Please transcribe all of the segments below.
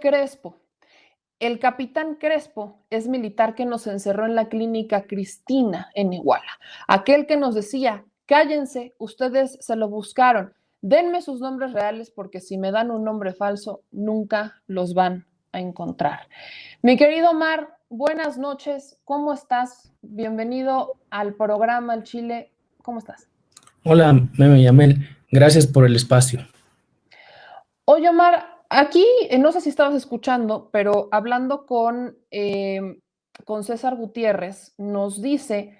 Crespo. El capitán Crespo es militar que nos encerró en la clínica Cristina en Iguala. Aquel que nos decía, cállense, ustedes se lo buscaron, denme sus nombres reales porque si me dan un nombre falso, nunca los van a encontrar. Mi querido Omar, buenas noches, ¿cómo estás? Bienvenido al programa El Chile, ¿cómo estás? Hola, Meme Yamel, gracias por el espacio. Oye, Omar, aquí no sé si estabas escuchando, pero hablando con César Gutiérrez, nos dice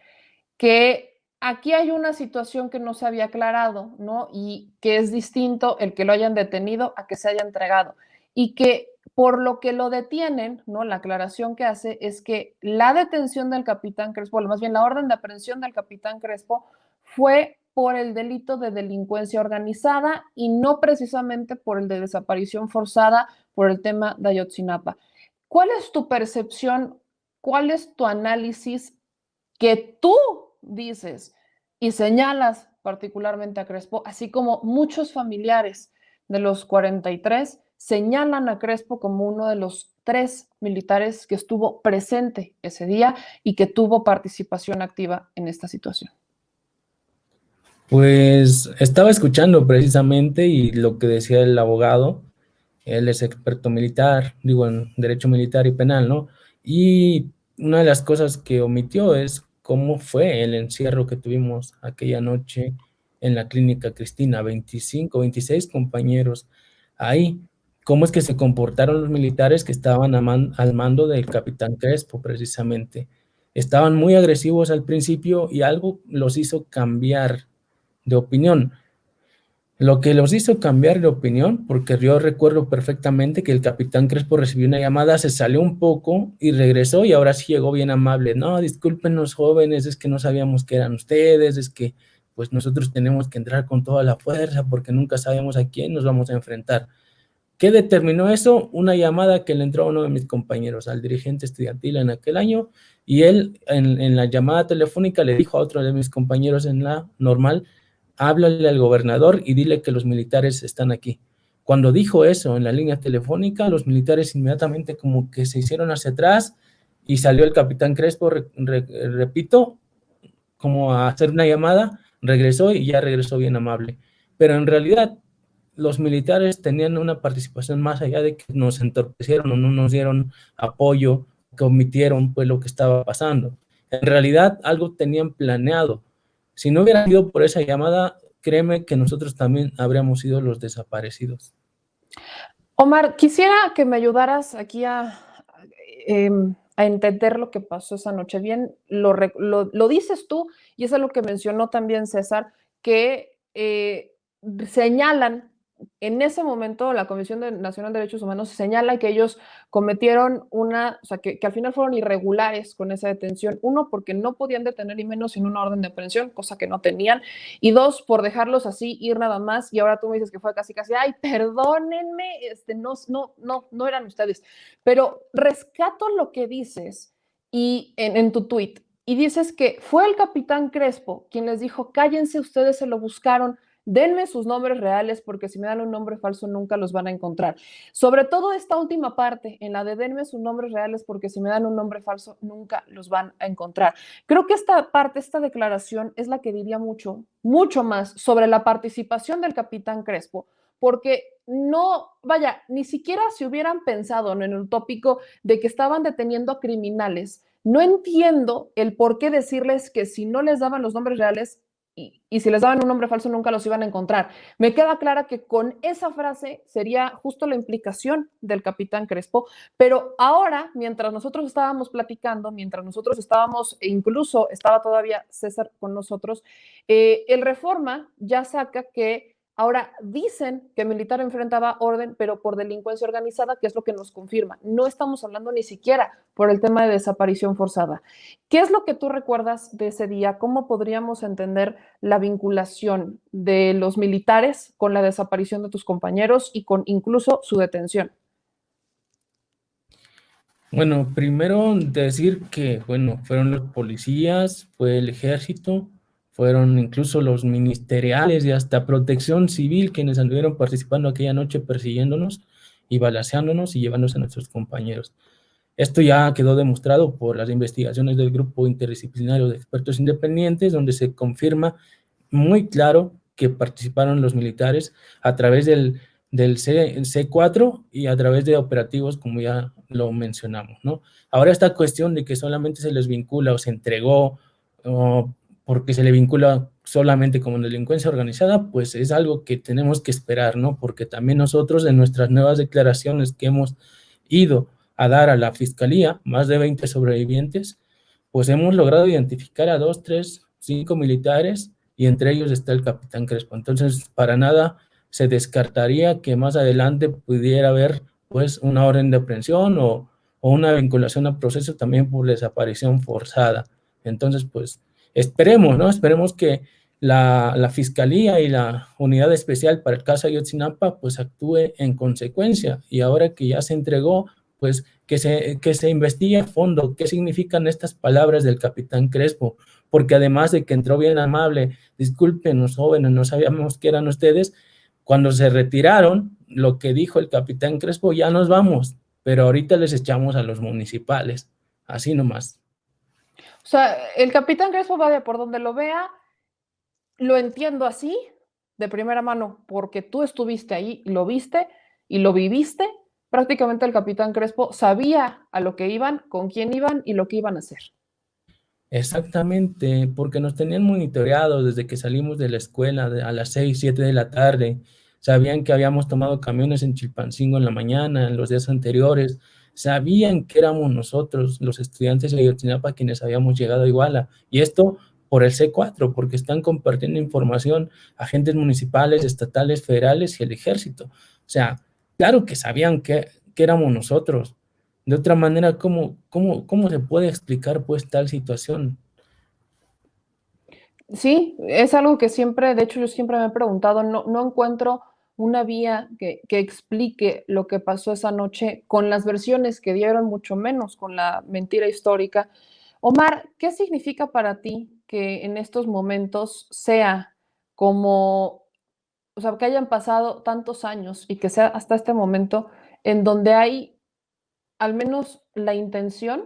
que aquí hay una situación que no se había aclarado, ¿no? Y que es distinto el que lo hayan detenido a que se haya entregado. Y que por lo que lo detienen, ¿no? La aclaración que hace es que la detención del capitán Crespo, o más bien la orden de aprehensión del capitán Crespo, fue por el delito de delincuencia organizada y no precisamente por el de desaparición forzada por el tema de Ayotzinapa. ¿Cuál es tu percepción? ¿Cuál es tu análisis que tú dices y señalas particularmente a Crespo, así como muchos familiares de los 43 señalan a Crespo como uno de los 3 militares que estuvo presente ese día y que tuvo participación activa en esta situación? Pues estaba escuchando precisamente y lo que decía el abogado, él es experto militar, digo en derecho militar y penal, ¿no? Y una de las cosas que omitió es cómo fue el encierro que tuvimos aquella noche en la clínica Cristina, 25, 26 compañeros ahí. ¿Cómo es que se comportaron los militares que estaban al mando del capitán Crespo, precisamente? Estaban muy agresivos al principio y algo los hizo cambiar de opinión. Lo que los hizo cambiar de opinión, porque yo recuerdo perfectamente que el capitán Crespo recibió una llamada, se salió un poco y regresó y ahora sí llegó bien amable. No, discúlpenos jóvenes, es que no sabíamos que eran ustedes, es que pues nosotros tenemos que entrar con toda la fuerza porque nunca sabemos a quién nos vamos a enfrentar. ¿Qué determinó eso? Una llamada que le entró a uno de mis compañeros, al dirigente estudiantil en aquel año, y él en la llamada telefónica le dijo a otro de mis compañeros en la normal, háblale al gobernador y dile que los militares están aquí. Cuando dijo eso en la línea telefónica, los militares inmediatamente como que se hicieron hacia atrás y salió el capitán Crespo, repito, como a hacer una llamada, regresó y ya regresó bien amable. Pero en realidad los militares tenían una participación más allá de que nos entorpecieron o no nos dieron apoyo, que omitieron pues lo que estaba pasando. En realidad algo tenían planeado. Si no hubiera sido por esa llamada, créeme que nosotros también habríamos sido los desaparecidos. Omar, quisiera que me ayudaras aquí a entender lo que pasó esa noche. Bien, lo dices tú y es algo que mencionó también César, que señalan en ese momento la Comisión Nacional de Derechos Humanos señala que ellos cometieron o sea, que al final fueron irregulares con esa detención. Uno, porque no podían detener y menos sin una orden de aprehensión, cosa que no tenían. Y dos, por dejarlos así, ir nada más. Y ahora tú me dices que fue casi, casi, ay, perdónenme, no eran ustedes. Pero rescato lo que dices y en tu tweet. Y dices que fue el capitán Crespo quien les dijo, cállense, ustedes se lo buscaron, denme sus nombres reales porque si me dan un nombre falso nunca los van a encontrar. Sobre todo esta última parte, en la de denme sus nombres reales porque si me dan un nombre falso nunca los van a encontrar. Creo que esta parte, esta declaración es la que diría mucho, mucho más sobre la participación del capitán Crespo, porque no, vaya, ni siquiera si hubieran pensado en el tópico de que estaban deteniendo a criminales, no entiendo el por qué decirles que si no les daban los nombres reales y si les daban un nombre falso nunca los iban a encontrar. Me queda clara que con esa frase sería justo la implicación del capitán Crespo, pero ahora, mientras nosotros estábamos platicando, mientras nosotros estábamos, e incluso estaba todavía César con nosotros, el Reforma ya saca que ahora dicen que militar enfrentaba orden, pero por delincuencia organizada, que es lo que nos confirma. No estamos hablando ni siquiera por el tema de desaparición forzada. ¿Qué es lo que tú recuerdas de ese día? ¿Cómo podríamos entender la vinculación de los militares con la desaparición de tus compañeros y con incluso su detención? Bueno, primero decir que, bueno, fueron los policías, fue el ejército, fueron incluso los ministeriales y hasta Protección Civil quienes anduvieron participando aquella noche persiguiéndonos. y balaceándonos y llevándose a nuestros compañeros. Esto ya quedó demostrado por las investigaciones del grupo interdisciplinario de expertos independientes, donde se confirma muy claro que participaron los militares a través del C4 y a través de operativos, como ya lo mencionamos, ¿no? Ahora esta cuestión de que solamente se les vincula o se entregó o porque se le vincula solamente como delincuencia organizada, pues es algo que tenemos que esperar, ¿no? Porque también nosotros en nuestras nuevas declaraciones que hemos ido a dar a la fiscalía, más de 20 sobrevivientes, pues hemos logrado identificar a 2, 3, 5 militares y entre ellos está el capitán Crespo. Entonces, para nada se descartaría que más adelante pudiera haber pues una orden de aprehensión o una vinculación a proceso también por desaparición forzada. Entonces, pues esperemos, ¿no? Esperemos que la Fiscalía y la Unidad Especial para el caso Ayotzinapa pues actúe en consecuencia y ahora que ya se entregó, pues que se investigue a fondo qué significan estas palabras del capitán Crespo, porque además de que entró bien amable, disculpen los jóvenes, no sabíamos que eran ustedes, cuando se retiraron, lo que dijo el capitán Crespo, ya nos vamos, pero ahorita les echamos a los municipales, así nomás. O sea, el capitán Crespo va de por donde lo vea, lo entiendo así, de primera mano, porque tú estuviste ahí, lo viste y lo viviste. Prácticamente el capitán Crespo sabía a lo que iban, con quién iban y lo que iban a hacer. Exactamente, porque nos tenían monitoreados desde que salimos de la escuela a las 6, 7 de la tarde. Sabían que habíamos tomado camiones en Chilpancingo en la mañana, en los días anteriores. Sabían que éramos nosotros, los estudiantes de Ayotzinapa, quienes habíamos llegado a Iguala. Y esto por el C4, porque están compartiendo información agentes municipales, estatales, federales y el ejército. O sea, claro que sabían que éramos nosotros. De otra manera, ¿cómo se puede explicar pues tal situación? Sí, es algo que siempre, de hecho yo siempre me he preguntado, no encuentro una vía que explique lo que pasó esa noche con las versiones que dieron, mucho menos con la mentira histórica. Omar, ¿qué significa para ti que en estos momentos sea como, o sea, que hayan pasado tantos años y que sea hasta este momento en donde hay al menos la intención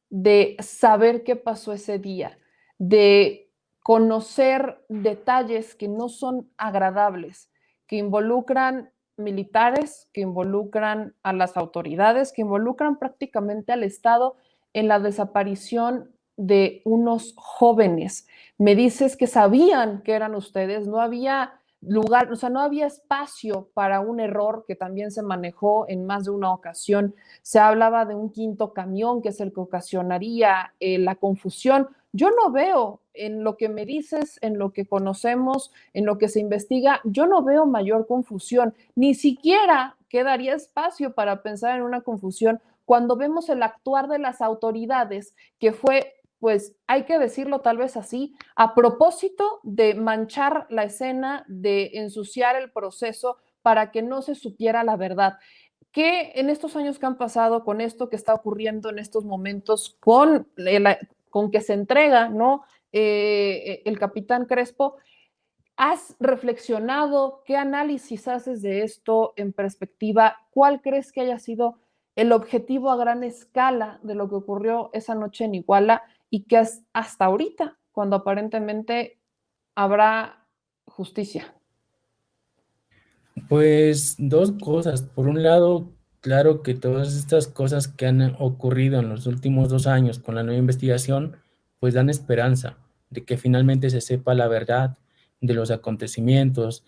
de saber qué pasó ese día, de conocer detalles que no son agradables, que involucran militares, que involucran a las autoridades, que involucran prácticamente al Estado en la desaparición de unos jóvenes? Me dices que sabían que eran ustedes, no había lugar, o sea, no había espacio para un error que también se manejó en más de una ocasión. Se hablaba de un quinto camión que es el que ocasionaría la confusión. Yo no veo en lo que me dices, en lo que conocemos, en lo que se investiga, yo no veo mayor confusión. Ni siquiera quedaría espacio para pensar en una confusión cuando vemos el actuar de las autoridades, que fue, pues hay que decirlo tal vez así, a propósito de manchar la escena, de ensuciar el proceso para que no se supiera la verdad. ¿Qué en estos años que han pasado, con esto que está ocurriendo en estos momentos, con que se entrega, ¿no? El capitán Crespo, ¿has reflexionado? ¿Qué análisis haces de esto en perspectiva? ¿Cuál crees que haya sido el objetivo a gran escala de lo que ocurrió esa noche en Iguala y que es hasta ahorita, cuando aparentemente habrá justicia? Pues dos cosas. Por un lado, claro que todas estas cosas que han ocurrido en los últimos 2 años con la nueva investigación, pues dan esperanza de que finalmente se sepa la verdad de los acontecimientos,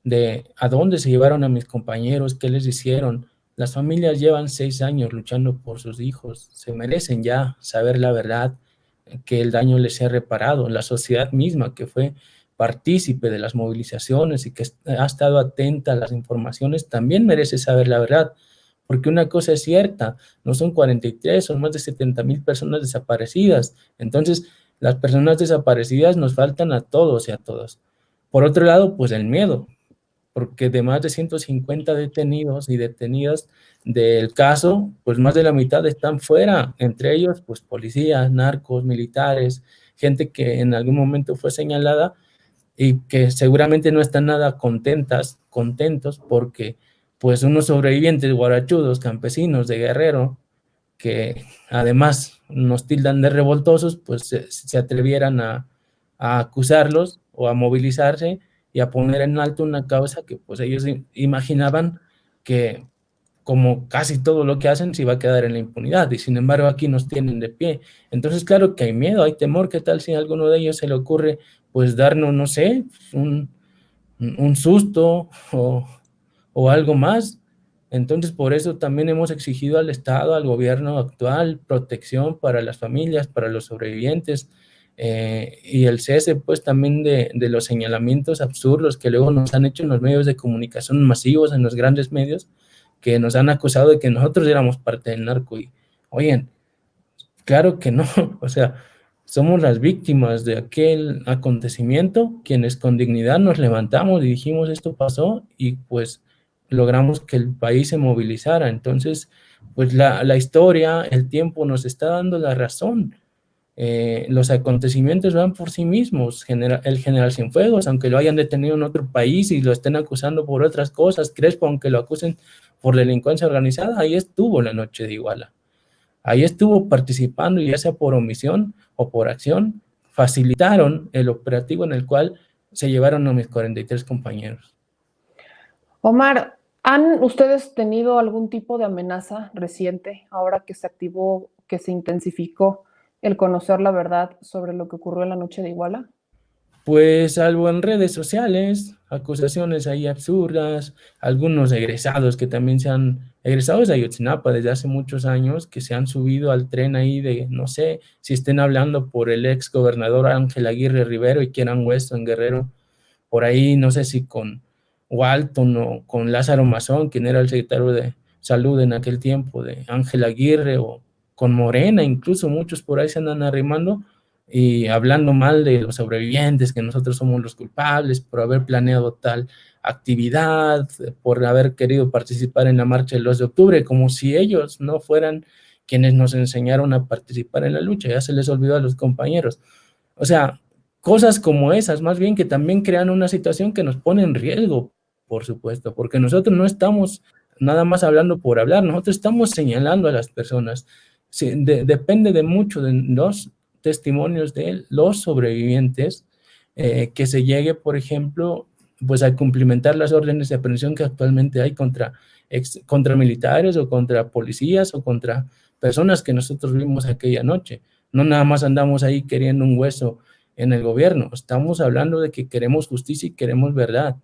de a dónde se llevaron a mis compañeros, qué les hicieron. Las familias llevan 6 años luchando por sus hijos, se merecen ya saber la verdad, que el daño les sea reparado. La sociedad misma que fue partícipe de las movilizaciones y que ha estado atenta a las informaciones, también merece saber la verdad, porque una cosa es cierta, no son 43, son más de 70,000 personas desaparecidas. Entonces, las personas desaparecidas nos faltan a todos y a todas. Por otro lado, pues el miedo, porque de más de 150 detenidos y detenidas del caso, pues más de la mitad están fuera, entre ellos, pues policías, narcos, militares, gente que en algún momento fue señalada y que seguramente no están nada contentos porque pues unos sobrevivientes guarachudos, campesinos de Guerrero, que además nos tildan de revoltosos, pues se atrevieran a acusarlos o a movilizarse y a poner en alto una causa que pues ellos imaginaban que como casi todo lo que hacen se iba a quedar en la impunidad, y sin embargo aquí nos tienen de pie. Entonces claro que hay miedo, hay temor. ¿Qué tal si a alguno de ellos se le ocurre pues darnos, no sé, un susto o algo más? Entonces, por eso también hemos exigido al Estado, al gobierno actual, protección para las familias, para los sobrevivientes, y el cese, pues, también de los señalamientos absurdos que luego nos han hecho en los medios de comunicación masivos, en los grandes medios, que nos han acusado de que nosotros éramos parte del narco. Y, oye, claro que no, o sea, somos las víctimas de aquel acontecimiento, quienes con dignidad nos levantamos y dijimos esto pasó y pues logramos que el país se movilizara. Entonces, pues la historia, el tiempo nos está dando la razón. Los acontecimientos van por sí mismos. El general Cienfuegos, aunque lo hayan detenido en otro país y lo estén acusando por otras cosas, Crespo, aunque lo acusen por delincuencia organizada, ahí estuvo la noche de Iguala. Ahí estuvo participando, y ya sea por omisión o por acción, facilitaron el operativo en el cual se llevaron a mis 43 compañeros. Omar, ¿han ustedes tenido algún tipo de amenaza reciente ahora que se activó, que se intensificó el conocer la verdad sobre lo que ocurrió en la noche de Iguala? Pues salvo en redes sociales, acusaciones ahí absurdas, algunos egresados que también se han, egresados de Ayotzinapa desde hace muchos años, que se han subido al tren ahí de, no sé, si estén hablando por el ex gobernador Ángel Aguirre Rivero y quieran hueso en Guerrero, por ahí no sé si con Walton o con Lázaro Mazón, quien era el secretario de Salud en aquel tiempo, de Ángel Aguirre, o con Morena, incluso muchos por ahí se andan arrimando y hablando mal de los sobrevivientes, que nosotros somos los culpables por haber planeado tal actividad, por haber querido participar en la marcha del 2 de octubre, como si ellos no fueran quienes nos enseñaron a participar en la lucha. Ya se les olvidó a los compañeros. O sea, cosas como esas, más bien, que también crean una situación que nos pone en riesgo, por supuesto, porque nosotros no estamos nada más hablando por hablar, nosotros estamos señalando a las personas. Sí, depende de mucho de los testimonios de los sobrevivientes, que se llegue, por ejemplo, pues a cumplimentar las órdenes de aprehensión que actualmente hay contra militares o contra policías o contra personas que nosotros vimos aquella noche. No nada más andamos ahí queriendo un hueso en el gobierno, estamos hablando de que queremos justicia y queremos verdad.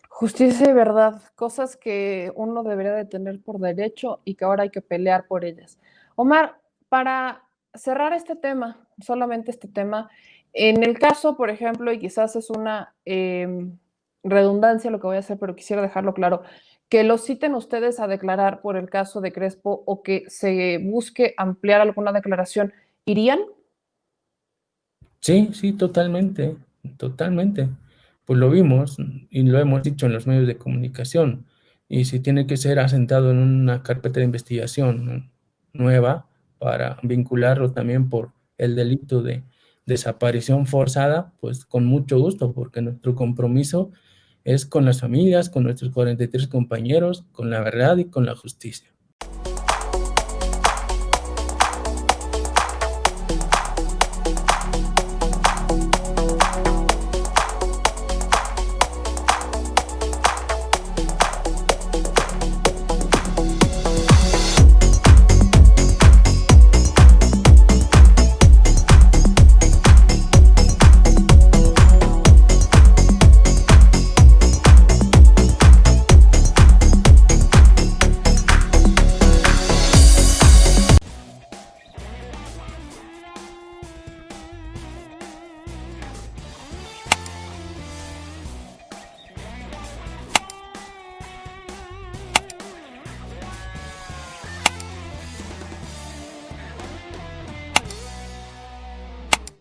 Justicia y verdad, cosas que uno debería de tener por derecho y que ahora hay que pelear por ellas. Omar, para cerrar este tema, solamente este tema, en el caso, por ejemplo, y quizás es una redundancia lo que voy a hacer, pero quisiera dejarlo claro, que lo citen ustedes a declarar por el caso de Crespo o que se busque ampliar alguna declaración, ¿irían? Sí, sí, totalmente, totalmente. Pues lo vimos y lo hemos dicho en los medios de comunicación. Y si tiene que ser asentado en una carpeta de investigación nueva para vincularlo también por el delito de desaparición forzada, pues con mucho gusto, porque nuestro compromiso es con las familias, con nuestros 43 compañeros, con la verdad y con la justicia.